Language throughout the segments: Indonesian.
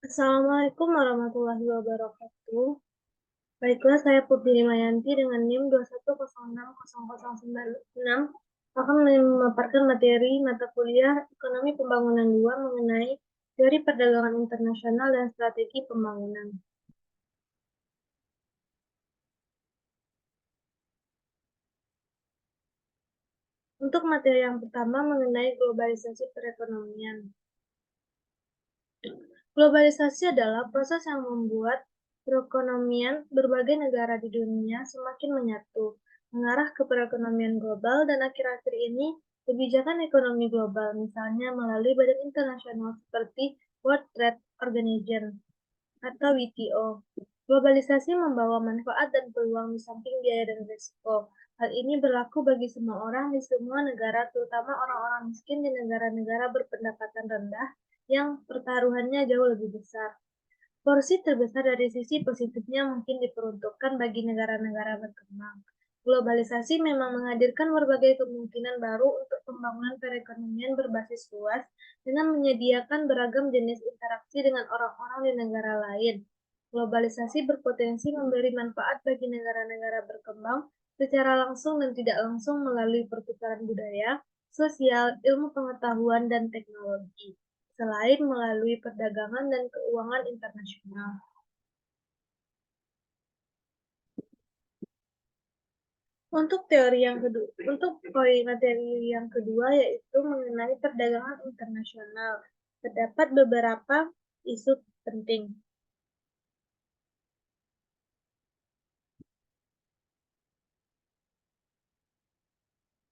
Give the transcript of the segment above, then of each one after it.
Assalamualaikum warahmatullahi wabarakatuh. Baiklah, saya Putri Mayanti dengan NIM 210600096 akan memaparkan materi mata kuliah Ekonomi Pembangunan 2 mengenai teori perdagangan internasional dan strategi pembangunan. Untuk materi yang pertama mengenai globalisasi perekonomian. Globalisasi adalah proses yang membuat perekonomian berbagai negara di dunia semakin menyatu, mengarah ke perekonomian global dan akhir-akhir ini kebijakan ekonomi global, misalnya melalui badan internasional seperti World Trade Organization atau WTO. Globalisasi membawa manfaat dan peluang di samping biaya dan risiko. Hal ini berlaku bagi semua orang di semua negara, terutama orang-orang miskin di negara-negara berpendapatan rendah yang pertaruhannya jauh lebih besar. Porsi terbesar dari sisi positifnya mungkin diperuntukkan bagi negara-negara berkembang. Globalisasi memang menghadirkan berbagai kemungkinan baru untuk pembangunan perekonomian berbasis luas dengan menyediakan beragam jenis interaksi dengan orang-orang di negara lain. Globalisasi berpotensi memberi manfaat bagi negara-negara berkembang secara langsung dan tidak langsung melalui pertukaran budaya, sosial, ilmu pengetahuan, dan teknologi selain melalui perdagangan dan keuangan internasional. Untuk poin materi yang kedua yaitu mengenai perdagangan internasional. Terdapat beberapa isu penting.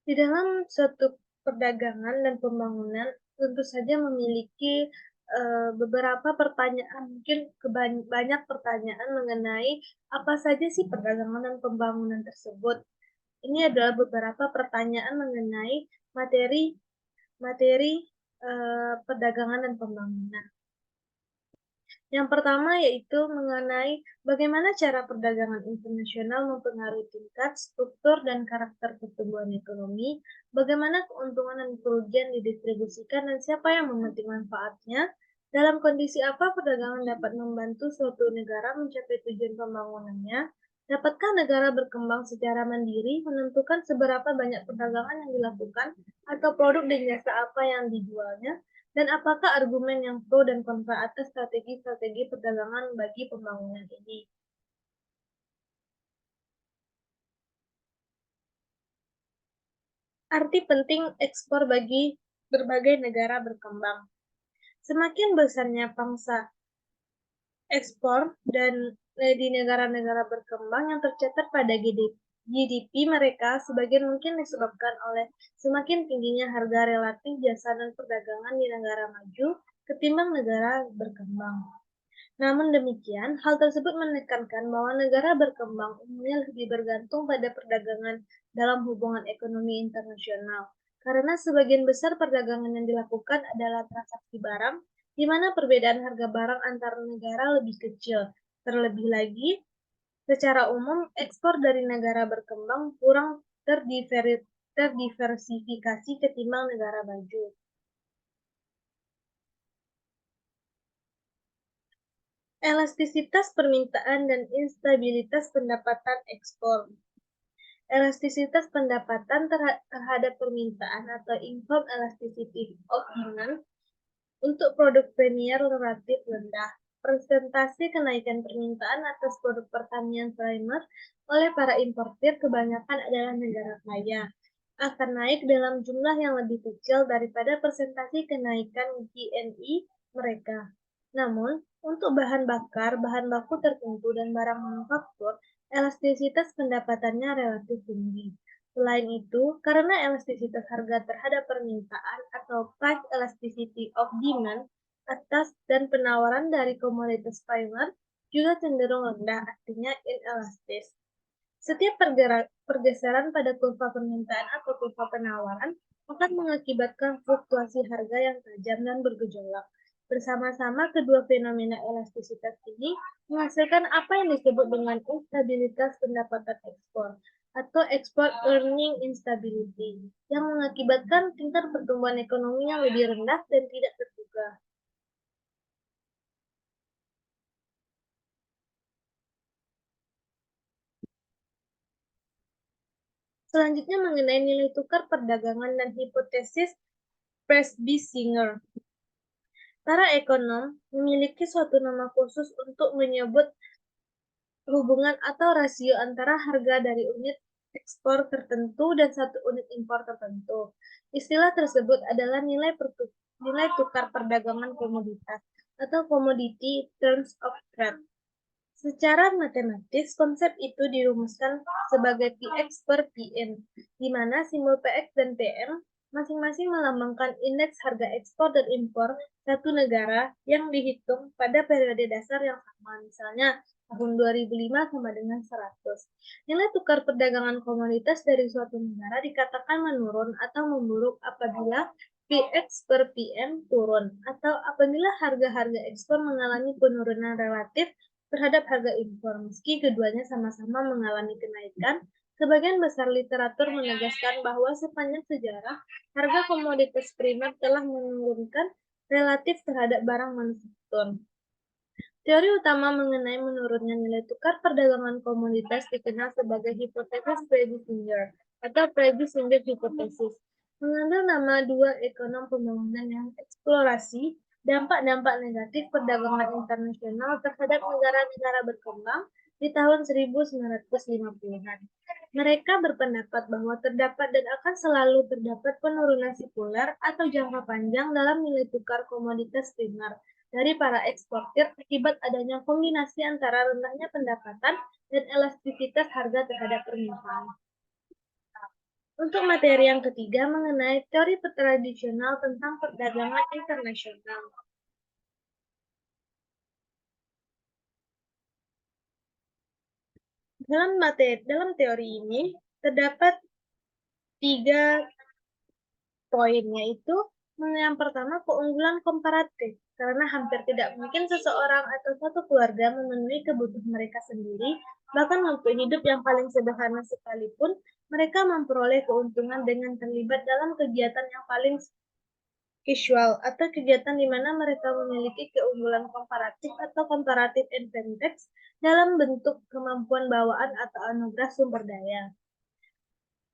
Di dalam suatu perdagangan dan pembangunan tentu saja memiliki beberapa pertanyaan, mungkin banyak pertanyaan mengenai apa saja sih perdagangan dan pembangunan tersebut. Ini adalah beberapa pertanyaan mengenai materi materi perdagangan dan pembangunan. Yang pertama yaitu mengenai bagaimana cara perdagangan internasional mempengaruhi tingkat, struktur, dan karakter pertumbuhan ekonomi, bagaimana keuntungan dan kerugian didistribusikan, dan siapa yang memetik manfaatnya, dalam kondisi apa perdagangan dapat membantu suatu negara mencapai tujuan pembangunannya, dapatkah negara berkembang secara mandiri menentukan seberapa banyak perdagangan yang dilakukan atau produk dan jasa apa yang dijualnya, dan apakah argumen yang pro dan kontra atas strategi-strategi perdagangan bagi pembangunan ini? Arti penting ekspor bagi berbagai negara berkembang. Semakin besarnya pangsa ekspor dan di negara-negara berkembang yang tercatat pada GDP mereka sebagian mungkin disebabkan oleh semakin tingginya harga relatif jasa dan perdagangan di negara maju ketimbang negara berkembang. Namun demikian, hal tersebut menekankan bahwa negara berkembang umumnya lebih bergantung pada perdagangan dalam hubungan ekonomi internasional, karena sebagian besar perdagangan yang dilakukan adalah transaksi barang, di mana perbedaan harga barang antar negara lebih kecil. Terlebih lagi, secara umum, ekspor dari negara berkembang kurang terdiversifikasi ketimbang negara maju. Elastisitas permintaan dan instabilitas pendapatan ekspor. Elastisitas pendapatan terhadap permintaan atau income elasticity of demand untuk produk premier relatif rendah. Persentase kenaikan permintaan atas produk pertanian primer oleh para importir kebanyakan adalah negara kaya akan naik dalam jumlah yang lebih kecil daripada persentase kenaikan GNI mereka. Namun, untuk bahan bakar, bahan baku tertentu, dan barang manufaktur, elastisitas pendapatannya relatif tinggi. Selain itu, karena elastisitas harga terhadap permintaan atau price elasticity of demand atas dan penawaran dari komoditas primer juga cenderung rendah, artinya inelastis. Setiap pergeseran pada kurva permintaan atau kurva penawaran akan mengakibatkan fluktuasi harga yang tajam dan bergejolak. Bersama-sama, kedua fenomena elastisitas ini menghasilkan apa yang disebut dengan instabilitas pendapatan ekspor atau export earning instability, yang mengakibatkan tingkat pertumbuhan ekonomi yang lebih rendah dan tidak terduga. Selanjutnya mengenai nilai tukar perdagangan dan hipotesis Presby-Singer. Para ekonom memiliki suatu nama khusus untuk menyebut hubungan atau rasio antara harga dari unit ekspor tertentu dan satu unit impor tertentu. Istilah tersebut adalah nilai tukar perdagangan komoditas atau commodity terms of trade. Secara matematis, konsep itu dirumuskan sebagai PX per PN, di mana simbol PX dan PN masing-masing melambangkan indeks harga ekspor dan impor satu negara yang dihitung pada periode dasar yang sama, misalnya tahun 2005 sama dengan 100. Nilai tukar perdagangan komoditas dari suatu negara dikatakan menurun atau memburuk apabila PX per PN turun, atau apabila harga-harga ekspor mengalami penurunan relatif terhadap harga impor, meski keduanya sama-sama mengalami kenaikan. Sebagian besar literatur menegaskan bahwa sepanjang sejarah, harga komoditas primer telah menurunkan relatif terhadap barang manufaktur. Teori utama mengenai menurunnya nilai tukar perdagangan komoditas dikenal sebagai hipotesis Presby-Singer atau Presby-Singer hypothesis, mengambil nama dua ekonom pembangunan yang eksplorasi dampak-dampak negatif perdagangan internasional terhadap negara-negara berkembang di tahun 1950-an. Mereka berpendapat bahwa terdapat dan akan selalu terdapat penurunan sekuler atau jangka panjang dalam nilai tukar komoditas primer dari para eksportir akibat adanya kombinasi antara rendahnya pendapatan dan elastisitas harga terhadap permintaan. Untuk materi yang ketiga mengenai teori tradisional tentang perdagangan internasional. Dalam teori ini terdapat 3 poin, yaitu yang pertama keunggulan komparatif, karena hampir tidak mungkin seseorang atau satu keluarga memenuhi kebutuhan mereka sendiri, bahkan untuk hidup yang paling sederhana sekalipun, mereka memperoleh keuntungan dengan terlibat dalam kegiatan yang paling casual atau kegiatan di mana mereka memiliki keunggulan komparatif atau comparative advantage dalam bentuk kemampuan bawaan atau anugerah sumber daya.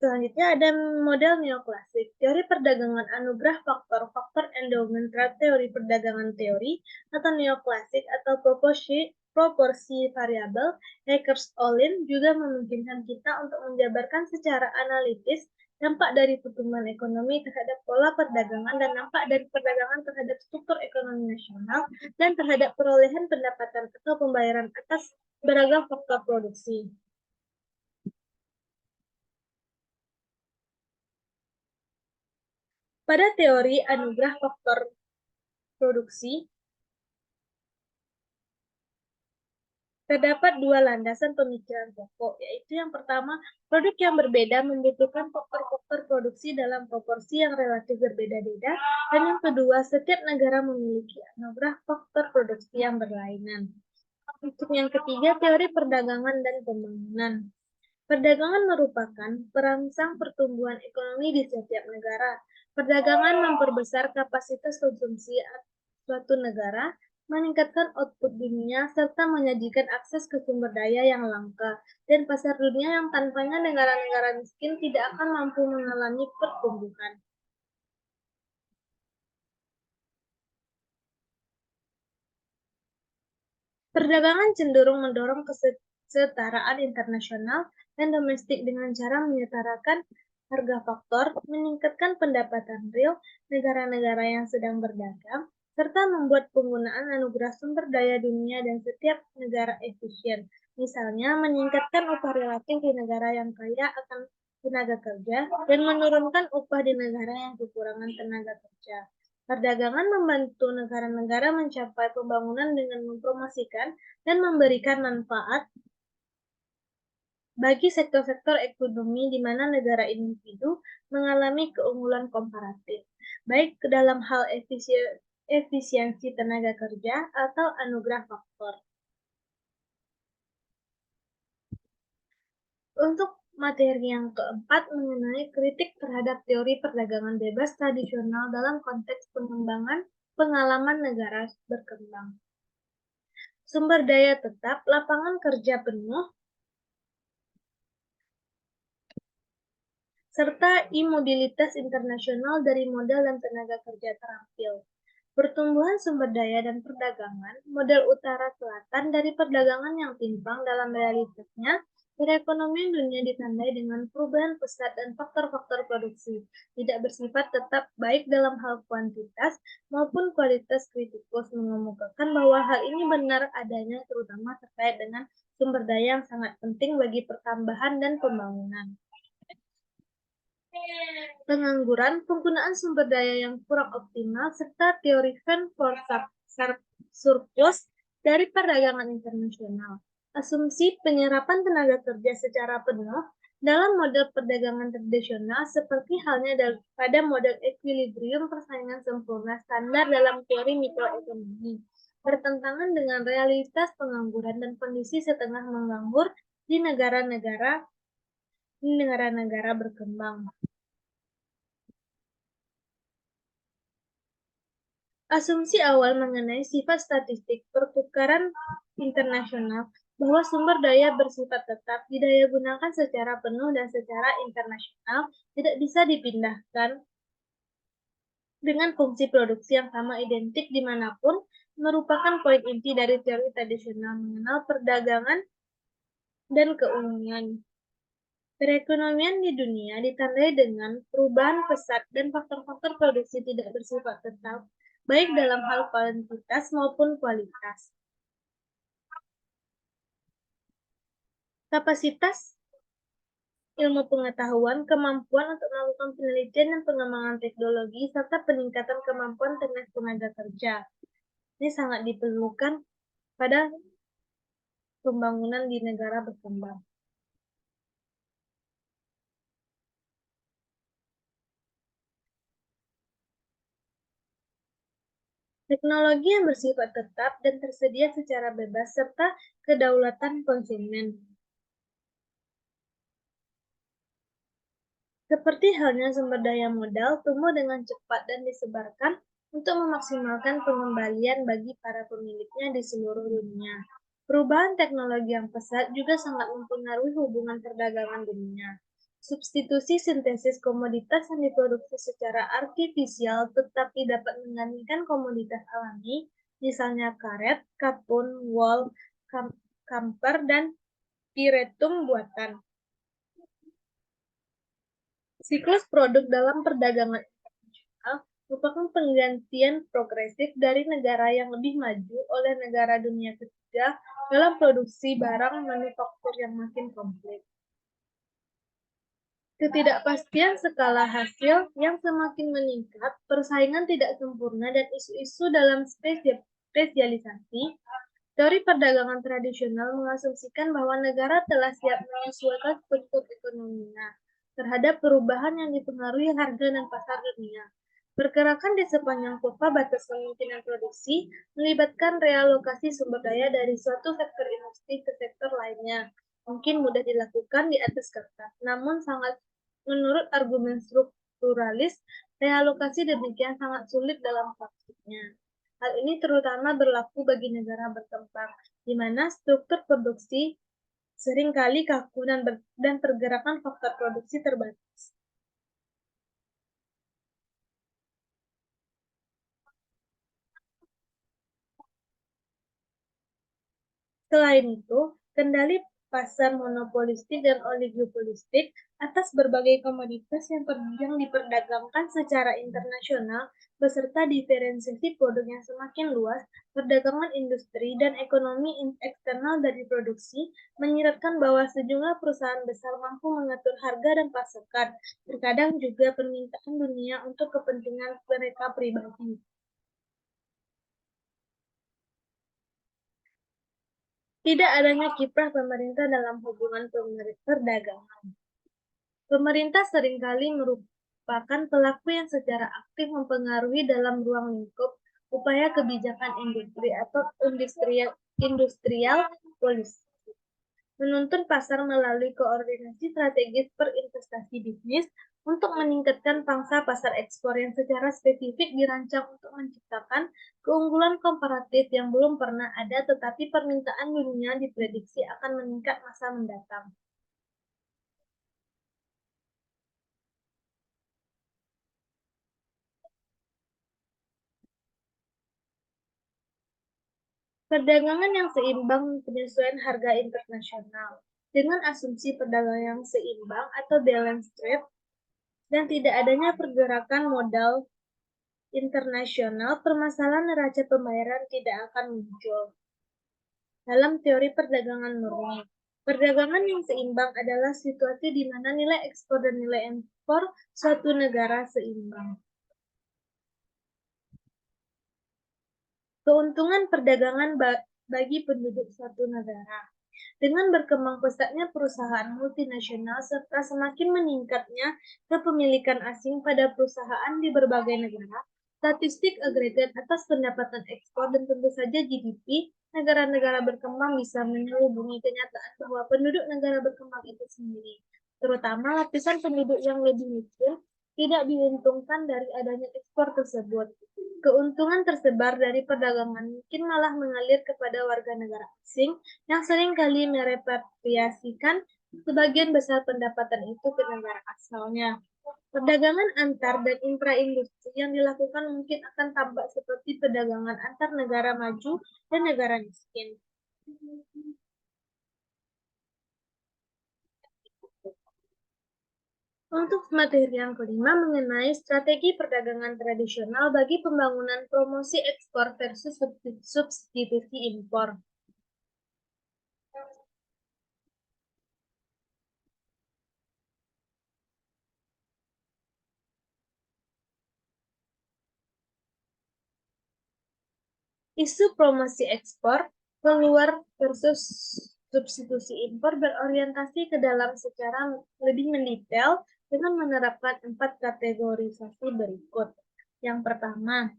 Selanjutnya ada model neoklasik, teori perdagangan anugerah faktor endowment teori perdagangan teori, atau neoklasik atau proporsi variabel Hackers-Ollin juga memungkinkan kita untuk menjabarkan secara analitis dampak dari pertumbuhan ekonomi terhadap pola perdagangan dan dampak dari perdagangan terhadap struktur ekonomi nasional dan terhadap perolehan pendapatan atau pembayaran atas beragam faktor produksi. Pada teori anugerah faktor produksi, terdapat dua landasan pemikiran pokok, yaitu yang pertama, produk yang berbeda membutuhkan faktor-faktor produksi dalam proporsi yang relatif berbeda-beda, dan yang kedua, setiap negara memiliki anugerah faktor produksi yang berlainan. Untuk yang ketiga, teori perdagangan dan pembangunan. Perdagangan merupakan perangsang pertumbuhan ekonomi di setiap negara. Perdagangan memperbesar kapasitas konsumsi suatu negara, meningkatkan output dunia, serta menyajikan akses ke sumber daya yang langka, dan pasar dunia yang tanpanya negara-negara miskin tidak akan mampu mengalami pertumbuhan. Perdagangan cenderung mendorong kesetaraan internasional dan domestik dengan cara menyetarakan harga faktor, meningkatkan pendapatan real negara-negara yang sedang berdagang, serta membuat penggunaan anugerah sumber daya dunia dan setiap negara efisien. Misalnya, meningkatkan upah relatif di negara yang kaya akan tenaga kerja dan menurunkan upah di negara yang kekurangan tenaga kerja. Perdagangan membantu negara-negara mencapai pembangunan dengan mempromosikan dan memberikan manfaat bagi sektor-sektor ekonomi di mana negara individu mengalami keunggulan komparatif, baik ke dalam hal efisiensi tenaga kerja atau anugerah faktor. Untuk materi yang keempat mengenai kritik terhadap teori perdagangan bebas tradisional dalam konteks pengembangan pengalaman negara berkembang. Sumber daya tetap, lapangan kerja penuh, serta imobilitas internasional dari modal dan tenaga kerja terampil. Pertumbuhan sumber daya dan perdagangan, model utara-selatan dari perdagangan yang timpang dalam realitasnya, perekonomian dunia ditandai dengan perubahan pesat dan faktor-faktor produksi, tidak bersifat tetap baik dalam hal kuantitas maupun kualitas. Kritikus mengemukakan bahwa hal ini benar adanya terutama terkait dengan sumber daya yang sangat penting bagi pertambahan dan pembangunan. Pengangguran, penggunaan sumber daya yang kurang optimal, serta teori Van for surplus dari perdagangan internasional. Asumsi penyerapan tenaga kerja secara penuh dalam model perdagangan tradisional seperti halnya pada model equilibrium persaingan sempurna standar dalam teori mikroekonomi, bertentangan dengan realitas pengangguran dan kondisi setengah menganggur di negara-negara berkembang. Asumsi awal mengenai sifat statistik pertukaran internasional bahwa sumber daya bersifat tetap didayagunakan secara penuh dan secara internasional tidak bisa dipindahkan dengan fungsi produksi yang sama identik dimanapun merupakan poin inti dari teori tradisional mengenal perdagangan dan keuntungan. Perekonomian di dunia ditandai dengan perubahan pesat dan faktor-faktor produksi tidak bersifat tetap, baik dalam hal kuantitas maupun kualitas. Kapasitas ilmu pengetahuan, kemampuan untuk melakukan penelitian dan pengembangan teknologi, serta peningkatan kemampuan tenaga kerja. Ini sangat diperlukan pada pembangunan di negara berkembang. Teknologi yang bersifat tetap dan tersedia secara bebas, serta kedaulatan konsumen. Seperti halnya sumber daya modal, tumbuh dengan cepat dan disebarkan untuk memaksimalkan pengembalian bagi para pemiliknya di seluruh dunia. Perubahan teknologi yang pesat juga sangat mempengaruhi hubungan perdagangan dunia. Substitusi sintesis komoditas yang diproduksi secara artifisial tetapi dapat menggantikan komoditas alami, misalnya karet, kapur, wol, kamper, dan piretum buatan. Siklus produk dalam perdagangan internasional merupakan penggantian progresif dari negara yang lebih maju oleh negara dunia ketiga dalam produksi barang manufaktur yang makin kompleks. Ketidakpastian skala hasil yang semakin meningkat, persaingan tidak sempurna, dan isu-isu dalam spesialisasi, teori perdagangan tradisional mengasumsikan bahwa negara telah siap menyesuaikan struktur ekonominya terhadap perubahan yang dipengaruhi harga dan pasar dunia. Pergerakan di sepanjang kurva batas kemungkinan produksi melibatkan realokasi sumber daya dari suatu sektor industri ke sektor lainnya. Mungkin mudah dilakukan di atas kertas, namun menurut argumen strukturalis, realokasi demikian sangat sulit dalam praktiknya. Hal ini terutama berlaku bagi negara berkembang, di mana struktur produksi seringkali kaku dan pergerakan faktor produksi terbatas. Selain itu, kendali pasar monopolistik dan oligopolistik atas berbagai komoditas yang diperdagangkan secara internasional beserta diferensiasi produk yang semakin luas, perdagangan industri, dan ekonomi eksternal dari produksi menyiratkan bahwa sejumlah perusahaan besar mampu mengatur harga dan pasokan, terkadang juga permintaan dunia untuk kepentingan mereka pribadi. Tidak adanya kiprah pemerintah dalam hubungan perdagangan. Pemerintah seringkali merupakan pelaku yang secara aktif mempengaruhi dalam ruang lingkup upaya kebijakan industri atau industrial policy. Menuntun pasar melalui koordinasi strategis per investasi bisnis untuk meningkatkan pangsa pasar ekspor yang secara spesifik dirancang untuk menciptakan keunggulan komparatif yang belum pernah ada, tetapi permintaan dunia diprediksi akan meningkat masa mendatang. Perdagangan yang seimbang penyesuaian harga internasional. Dengan asumsi perdagangan yang seimbang atau balance trade dan tidak adanya pergerakan modal internasional, permasalahan neraca pembayaran tidak akan muncul. Dalam teori perdagangan murni, perdagangan yang seimbang adalah situasi di mana nilai ekspor dan nilai impor suatu negara seimbang. Keuntungan perdagangan bagi penduduk suatu negara. Dengan berkembang pesatnya perusahaan multinasional serta semakin meningkatnya kepemilikan asing pada perusahaan di berbagai negara, statistik agregat atas pendapatan ekspor dan tentu saja GDP negara-negara berkembang bisa menyelubungi kenyataan bahwa penduduk negara berkembang itu sendiri, terutama lapisan penduduk yang lebih miskin, tidak diuntungkan dari adanya ekspor tersebut. Keuntungan tersebar dari perdagangan mungkin malah mengalir kepada warga negara asing yang seringkali merepatriasikan sebagian besar pendapatan itu ke negara asalnya. Perdagangan antar dan intra-industri yang dilakukan mungkin akan tampak seperti perdagangan antar negara maju dan negara miskin. Untuk materi yang kelima mengenai strategi perdagangan tradisional bagi pembangunan promosi ekspor versus substitusi impor. Isu promosi ekspor keluar versus substitusi impor berorientasi ke dalam secara lebih mendetail dengan menerapkan 4 kategorisasi berikut. Yang pertama,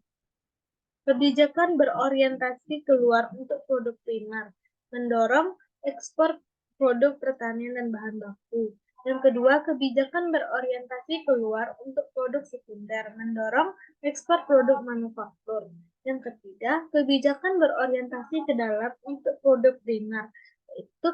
kebijakan berorientasi keluar untuk produk primer, mendorong ekspor produk pertanian dan bahan baku. Yang kedua, kebijakan berorientasi keluar untuk produk sekunder, mendorong ekspor produk manufaktur. Yang ketiga, kebijakan berorientasi ke dalam untuk produk primer, yaitu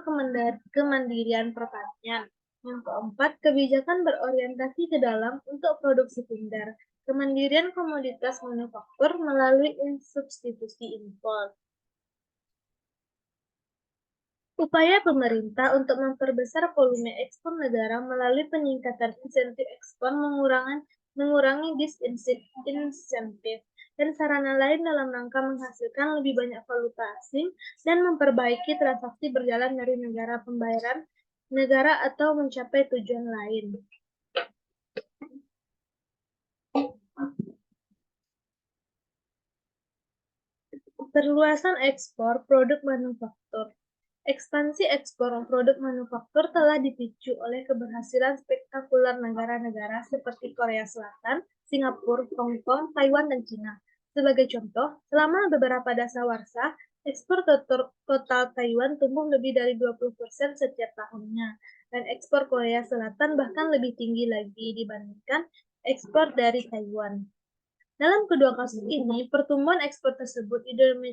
kemandirian pertanian. Yang keempat, kebijakan berorientasi ke dalam untuk produk sekunder, kemandirian komoditas manufaktur melalui substitusi impor. Upaya pemerintah untuk memperbesar volume ekspor negara melalui peningkatan insentif ekspor mengurangi disinsentif dan sarana lain dalam rangka menghasilkan lebih banyak valuta asing dan memperbaiki transaksi berjalan dari negara pembayaran negara atau mencapai tujuan lain. Perluasan ekspor produk manufaktur. Ekspansi ekspor produk manufaktur telah dipicu oleh keberhasilan spektakuler negara-negara seperti Korea Selatan, Singapura, Hong Kong, Taiwan, dan Cina. Sebagai contoh, selama beberapa dasawarsa, ekspor total Taiwan tumbuh lebih dari 20% setiap tahunnya, dan ekspor Korea Selatan bahkan lebih tinggi lagi dibandingkan ekspor dari Taiwan. Dalam kedua kasus ini, pertumbuhan ekspor tersebut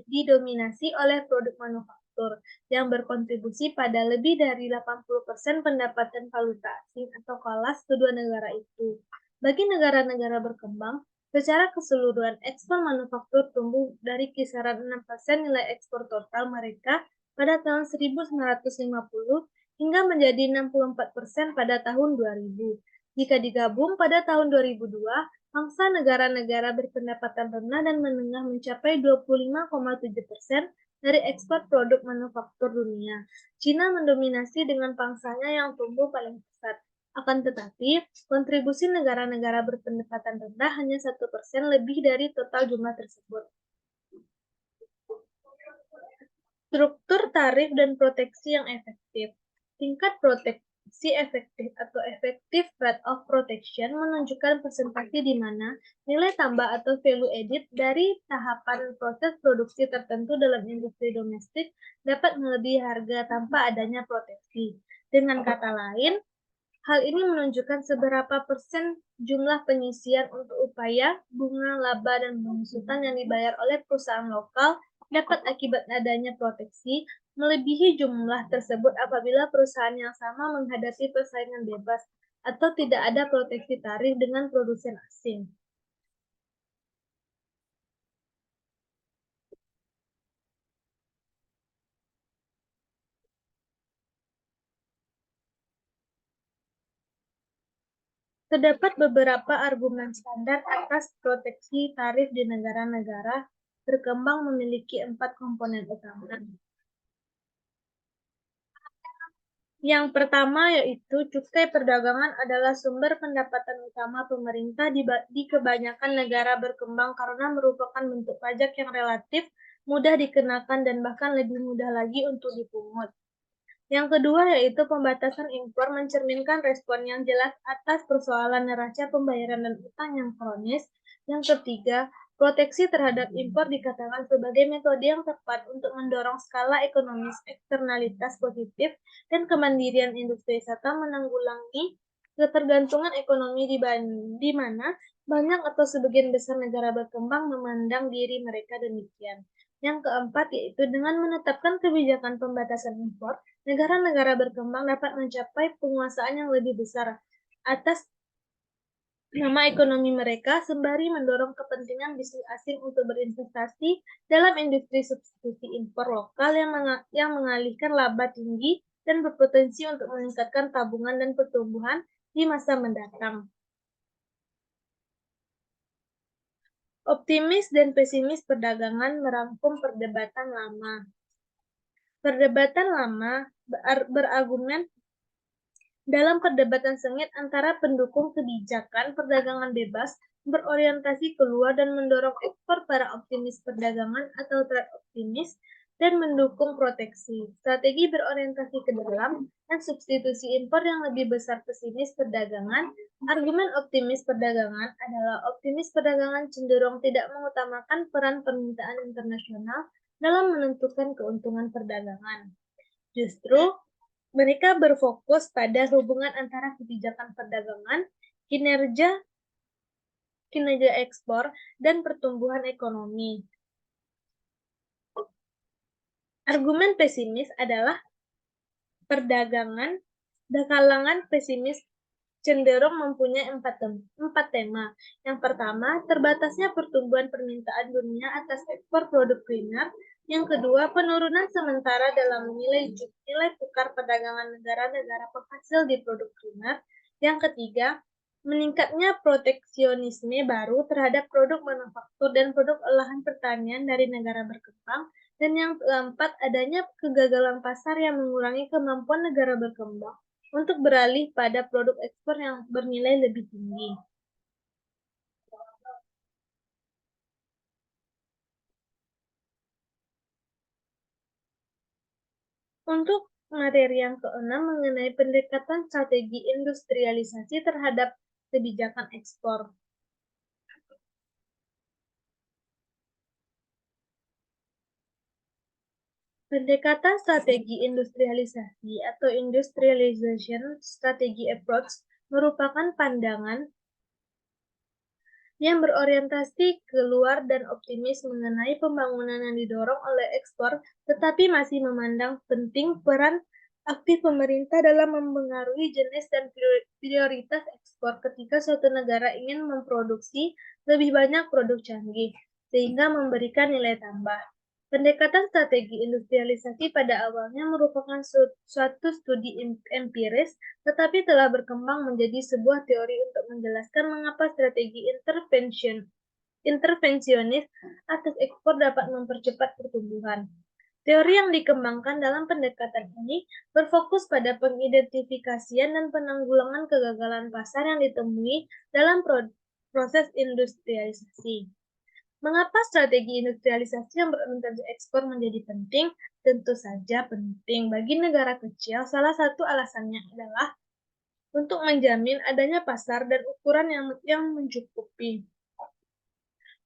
didominasi oleh produk manufaktur yang berkontribusi pada lebih dari 80% pendapatan valuta asing atau kelas kedua negara itu. Bagi negara-negara berkembang, secara keseluruhan ekspor manufaktur tumbuh dari kisaran 6% nilai ekspor total mereka pada tahun 1950 hingga menjadi 64% pada tahun 2000. Jika digabung pada tahun 2002, pangsa negara-negara berpendapatan rendah dan menengah mencapai 25,7% dari ekspor produk manufaktur dunia. Cina mendominasi dengan pangsanya yang tumbuh paling pesat. Akan tetapi, kontribusi negara-negara berpendapatan rendah hanya 1% lebih dari total jumlah tersebut. Struktur tarif dan proteksi yang efektif. Tingkat proteksi efektif atau effective rate of protection menunjukkan presentasi di mana nilai tambah atau value added dari tahapan proses produksi tertentu dalam industri domestik dapat melebihi harga tanpa adanya proteksi. Dengan kata lain, hal ini menunjukkan seberapa persen jumlah penyisian untuk upaya, bunga, laba, dan pengusutan yang dibayar oleh perusahaan lokal dapat akibat adanya proteksi melebihi jumlah tersebut apabila perusahaan yang sama menghadapi persaingan bebas atau tidak ada proteksi tarif dengan produsen asing. Terdapat beberapa argumen standar atas proteksi tarif di negara-negara berkembang memiliki 4 komponen utama. Yang pertama yaitu cukai perdagangan adalah sumber pendapatan utama pemerintah di kebanyakan negara berkembang karena merupakan bentuk pajak yang relatif mudah dikenakan dan bahkan lebih mudah lagi untuk dipungut. Yang kedua yaitu pembatasan impor mencerminkan respon yang jelas atas persoalan neraca pembayaran dan utang yang kronis. Yang ketiga, proteksi terhadap impor dikatakan sebagai metode yang tepat untuk mendorong skala ekonomis eksternalitas positif dan kemandirian industri serta menanggulangi ketergantungan ekonomi di mana banyak atau sebagian besar negara berkembang memandang diri mereka demikian. Yang keempat yaitu dengan menetapkan kebijakan pembatasan impor, negara-negara berkembang dapat mencapai penguasaan yang lebih besar atas nama ekonomi mereka sembari mendorong kepentingan bisnis asing untuk berinvestasi dalam industri substitusi impor lokal yang mengalihkan laba tinggi dan berpotensi untuk meningkatkan tabungan dan pertumbuhan di masa mendatang. Optimis dan pesimis perdagangan merangkum perdebatan lama. Perdebatan lama berargumen dalam perdebatan sengit antara pendukung kebijakan perdagangan bebas berorientasi keluar dan mendorong ekspor para optimis perdagangan atau trade optimis dan mendukung proteksi. Strategi berorientasi ke dalam dan substitusi impor yang lebih besar pesimis perdagangan. Argumen optimis perdagangan adalah optimis perdagangan cenderung tidak mengutamakan peran permintaan internasional dalam menentukan keuntungan perdagangan. Justru mereka berfokus pada hubungan antara kebijakan perdagangan, kinerja ekspor, dan pertumbuhan ekonomi. Argumen pesimis adalah perdagangan kalangan pesimis cenderung mempunyai empat tema. Yang pertama, terbatasnya pertumbuhan permintaan dunia atas ekspor produk primer. Yang kedua, penurunan sementara dalam nilai tukar perdagangan negara-negara penghasil di produk primer. Yang ketiga, meningkatnya proteksionisme baru terhadap produk manufaktur dan produk olahan pertanian dari negara berkembang. Dan yang keempat, adanya kegagalan pasar yang mengurangi kemampuan negara berkembang untuk beralih pada produk ekspor yang bernilai lebih tinggi. Untuk materi yang keenam mengenai pendekatan strategi industrialisasi terhadap kebijakan ekspor. Pendekatan strategi industrialisasi atau industrialization strategy approach merupakan pandangan yang berorientasi keluar dan optimis mengenai pembangunan yang didorong oleh ekspor, tetapi masih memandang penting peran aktif pemerintah dalam mempengaruhi jenis dan prioritas ekspor ketika suatu negara ingin memproduksi lebih banyak produk canggih, sehingga memberikan nilai tambah. Pendekatan strategi industrialisasi pada awalnya merupakan suatu studi empiris, tetapi telah berkembang menjadi sebuah teori untuk menjelaskan mengapa strategi intervensionis atas ekspor dapat mempercepat pertumbuhan. Teori yang dikembangkan dalam pendekatan ini berfokus pada pengidentifikasian dan penanggulangan kegagalan pasar yang ditemui dalam proses industrialisasi. Mengapa strategi industrialisasi yang berorientasi ekspor menjadi penting? Tentu saja penting bagi negara kecil. Salah satu alasannya adalah untuk menjamin adanya pasar dan ukuran yang mencukupi.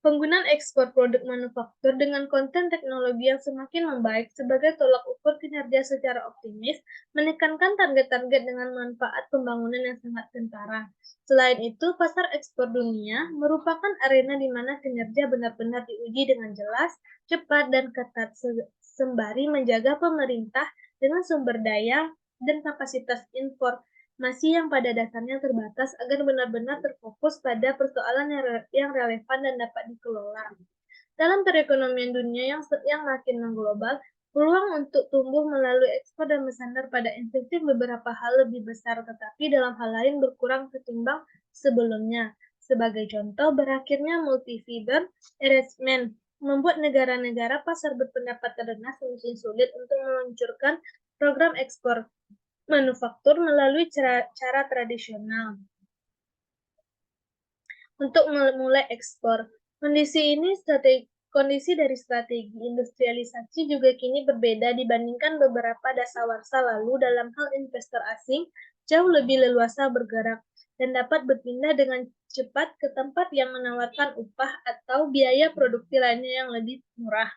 Penggunaan ekspor produk manufaktur dengan konten teknologi yang semakin membaik sebagai tolak ukur kinerja secara optimis, menekankan target-target dengan manfaat pembangunan yang sangat kentara. Selain itu, pasar ekspor dunia merupakan arena di mana kinerja benar-benar diuji dengan jelas, cepat, dan ketat, sembari menjaga pemerintah dengan sumber daya dan kapasitas masih yang pada dasarnya terbatas agar benar-benar terfokus pada persoalan yang relevan dan dapat dikelola. Dalam perekonomian dunia yang makin mengglobal, Peluang untuk tumbuh melalui ekspor dan bersandar pada insentif beberapa hal lebih besar, tetapi dalam hal lain berkurang ketimbang sebelumnya. Sebagai contoh, berakhirnya multi-feeder arrangement membuat negara-negara pasar berpendapatan rendah semakin sulit untuk meluncurkan program ekspor manufaktur melalui cara tradisional. Untuk memulai ekspor, kondisi dari strategi industrialisasi juga kini berbeda dibandingkan beberapa dasawarsa lalu dalam hal investor asing jauh lebih leluasa bergerak dan dapat berpindah dengan cepat ke tempat yang menawarkan upah atau biaya produksi lainnya yang lebih murah.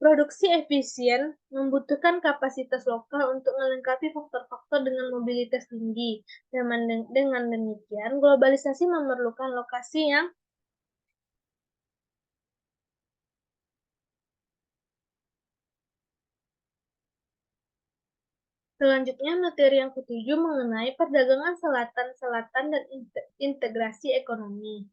Produksi efisien membutuhkan kapasitas lokal untuk melengkapi faktor-faktor dengan mobilitas tinggi. Dengan demikian, globalisasi memerlukan lokasi yang selanjutnya materi yang ketujuh mengenai perdagangan selatan-selatan dan integrasi ekonomi.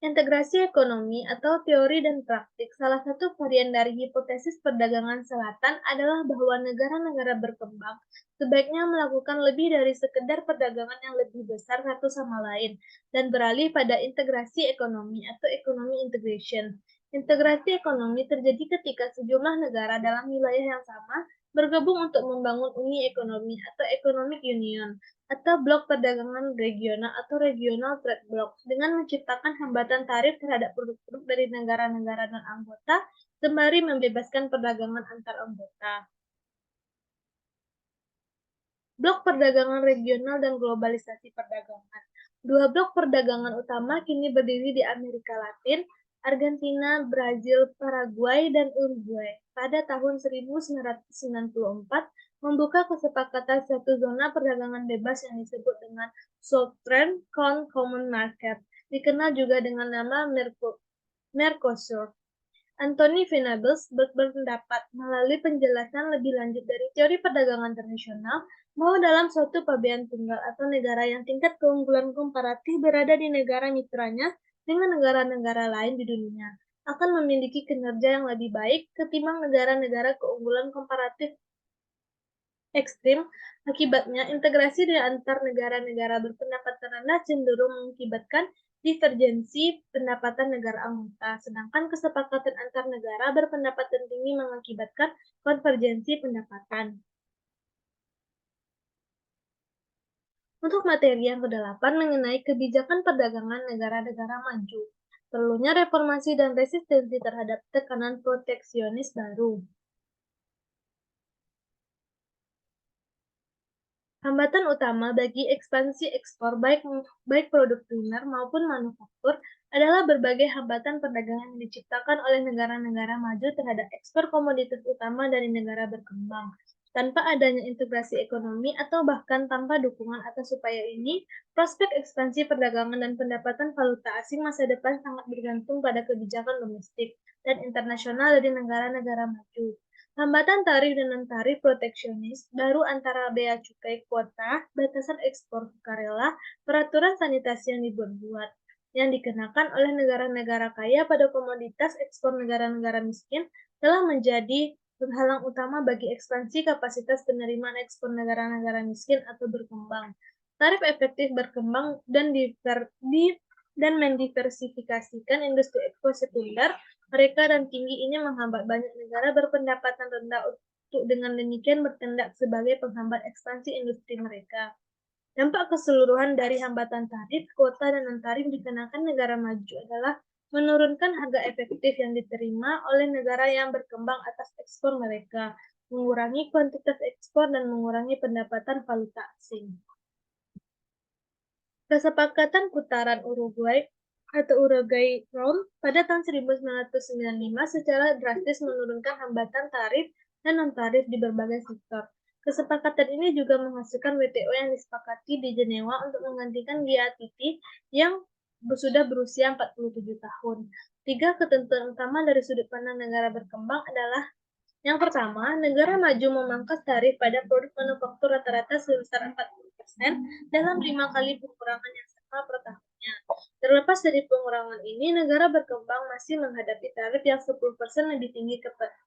Integrasi ekonomi atau teori dan praktik, salah satu varian dari hipotesis perdagangan selatan adalah bahwa negara-negara berkembang sebaiknya melakukan lebih dari sekedar perdagangan yang lebih besar satu sama lain dan beralih pada integrasi ekonomi atau economy integration. Integrasi ekonomi terjadi ketika sejumlah negara dalam wilayah yang sama bergabung untuk membangun uni ekonomi atau economic union atau blok perdagangan regional atau regional trade blocks dengan menciptakan hambatan tarif terhadap produk-produk dari negara-negara non-anggota sembari membebaskan perdagangan antar anggota. Blok perdagangan regional dan globalisasi perdagangan. Dua blok perdagangan utama kini berdiri di Amerika Latin, Argentina, Brazil, Paraguay, dan Uruguay. Pada tahun 1994, membuka kesepakatan satu zona perdagangan bebas yang disebut dengan Southern Common Market, dikenal juga dengan nama Mercosur. Anthony Venables berpendapat melalui penjelasan lebih lanjut dari teori perdagangan tradisional bahwa dalam suatu pabean tunggal atau negara yang tingkat keunggulan komparatif berada di negara mitranya dengan negara-negara lain di dunia akan memiliki kinerja yang lebih baik ketimbang negara-negara keunggulan komparatif ekstrim. Akibatnya, integrasi di antar negara-negara berpendapatan rendah cenderung mengakibatkan divergensi pendapatan negara anggota, sedangkan kesepakatan antar negara berpendapatan tinggi mengakibatkan konvergensi pendapatan. Untuk materi yang ke-8 mengenai kebijakan perdagangan negara-negara maju, perlunya reformasi dan resistensi terhadap tekanan proteksionis baru. Hambatan utama bagi ekspansi ekspor baik produk primer maupun manufaktur adalah berbagai hambatan perdagangan yang diciptakan oleh negara-negara maju terhadap ekspor komoditas utama dari negara berkembang. Tanpa adanya integrasi ekonomi atau bahkan tanpa dukungan atas upaya ini, prospek ekspansi perdagangan dan pendapatan valuta asing masa depan sangat bergantung pada kebijakan domestik dan internasional dari negara-negara maju. Hambatan tarif dan non-tarif proteksionis baru antara bea cukai kuota, batasan ekspor sukarela, peraturan sanitasi yang dibuat-buat, yang dikenakan oleh negara-negara kaya pada komoditas ekspor negara-negara miskin telah menjadi penghalang utama bagi ekspansi kapasitas penerimaan ekspor negara-negara miskin atau berkembang. Tarif efektif berkembang dan mendiversifikasikan industri ekspor sekunder mereka dan tinggi ini menghambat banyak negara berpendapatan rendah untuk dengan demikian bertindak sebagai penghambat ekspansi industri mereka. Dampak keseluruhan dari hambatan tarif, kuota, dan non-tarif dikenakan negara maju adalah menurunkan harga efektif yang diterima oleh negara yang berkembang atas ekspor mereka, mengurangi kuantitas ekspor, dan mengurangi pendapatan valuta asing. Kesepakatan putaran Uruguay atau Uruguay Round pada tahun 1995 secara drastis menurunkan hambatan tarif dan non-tarif di berbagai sektor. Kesepakatan ini juga menghasilkan WTO yang disepakati di Jenewa untuk menggantikan GATT yang sudah berusia 47 tahun. Tiga ketentuan utama dari sudut pandang negara berkembang adalah yang pertama, negara maju memangkas tarif pada produk manufaktur rata-rata sebesar 40% dalam 5 kali pengurangan yang sama per tahunnya. Terlepas dari pengurangan ini, negara berkembang masih menghadapi tarif yang 10% lebih tinggi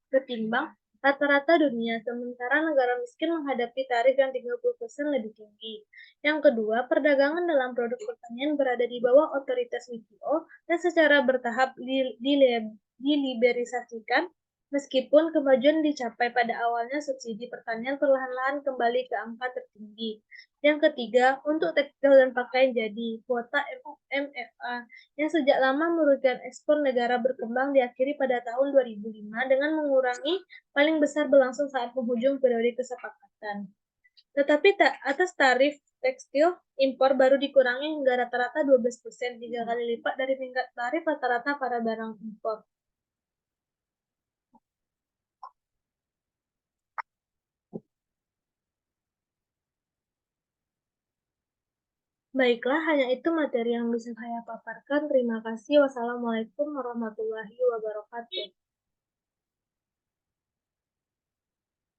ketimbang rata-rata dunia, sementara negara miskin menghadapi tarif yang 30% lebih tinggi. Yang kedua, perdagangan dalam produk pertanian berada di bawah otoritas WTO dan secara bertahap diliberalisasikan. Meskipun kemajuan dicapai pada awalnya, subsidi pertanian perlahan-lahan kembali ke angka tertinggi. Yang ketiga, untuk tekstil dan pakaian jadi, kuota MFA yang sejak lama merugikan ekspor negara berkembang diakhiri pada tahun 2005 dengan mengurangi paling besar berlangsung saat penghujung periode kesepakatan. Tetapi atas tarif tekstil, impor baru dikurangi hingga rata-rata 12%, 3 kali lipat dari tingkat tarif rata-rata pada barang impor. Baiklah, hanya itu materi yang bisa saya paparkan. Terima kasih. Wassalamualaikum warahmatullahi wabarakatuh.